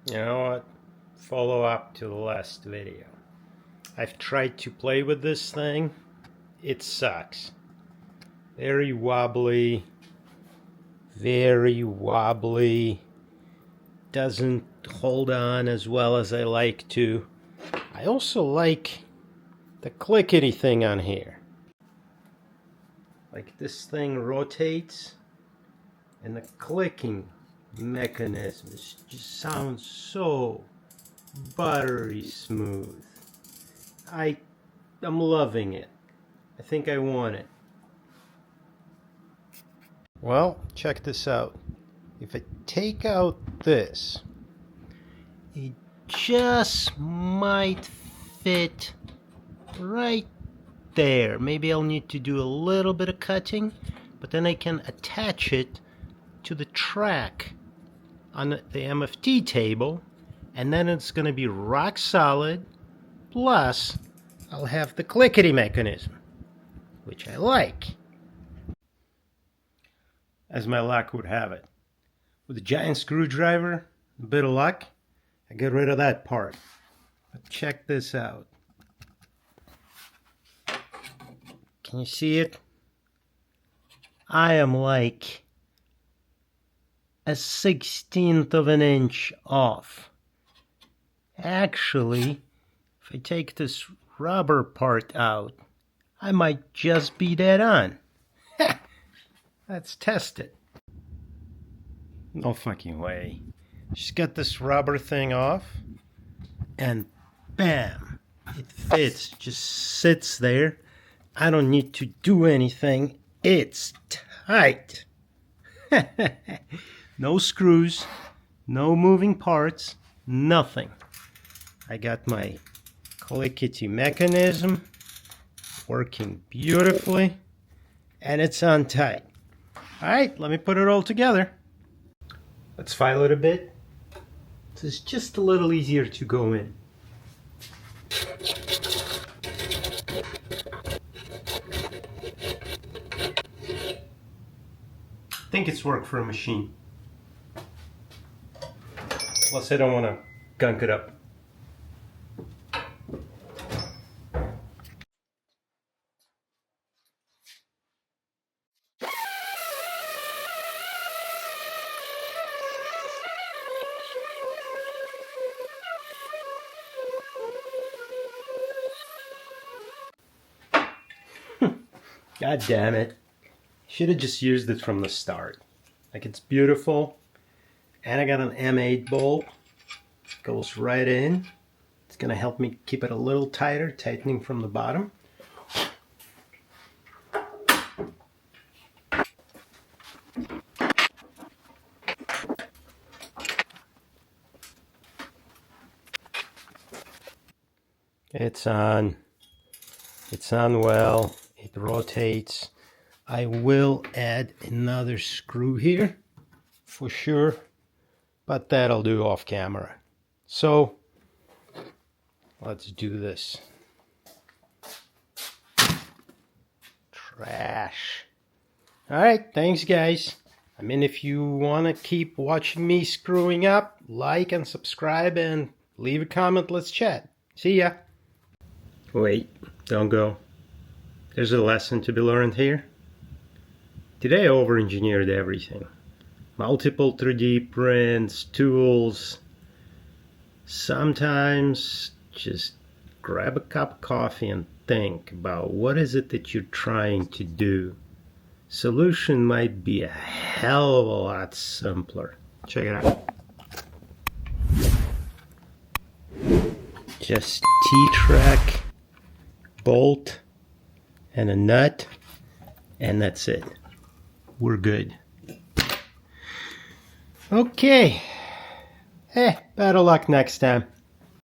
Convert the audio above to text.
You know what? Follow up to the last video. I've tried to play with this thing. It sucks. Very wobbly. Very wobbly. Doesn't hold on as well as I like to. I also like the clickety thing on here. Like this thing rotates and the clicking mechanism just sounds so buttery smooth. I'm loving it. I think I want it. Well, check this out. If I take out this, it just might fit right there. Maybe I'll need to do a little bit of cutting, but then I can attach it to the track on the MFT table, and then it's going to be rock solid. Plus, I'll have the clickety mechanism, which I like. As my luck would have it, with a giant screwdriver, a bit of luck, I get rid of that part. But check this out. Can you see it? I am like a 1/16 of an inch off. Actually, if I take this rubber part out, I might just be dead on. Let's test it. No fucking way. Just get this rubber thing off, and bam, it fits, just sits there. I don't need to do anything. It's tight. No screws, no moving parts, nothing. I got my clickety mechanism working beautifully, and it's on tight. All right, let me put it all together. Let's file it a bit so it's just a little easier to go in. I think it's work for a machine. Plus I don't want to gunk it up. God damn it. Should have just used it from the start. Like, it's beautiful. And I got an M8 bolt. Goes right in. It's gonna help me keep it a little tighter, tightening from the bottom. It's on. It's on well. It rotates. I will add another screw here for sure, but that'll do off camera. So let's do this. Trash. All right, thanks guys. I mean, if you want to keep watching me screwing up, like and subscribe and leave a comment. Let's chat. See ya. Wait, don't go. There's a lesson to be learned here. Today I over-engineered everything. Multiple 3D prints, tools. Sometimes just grab a cup of coffee and think about what is it that you're trying to do. Solution might be a hell of a lot simpler. Check it out. Just T-track, bolt, and a nut, and that's it. We're good. Okay. Better luck next time.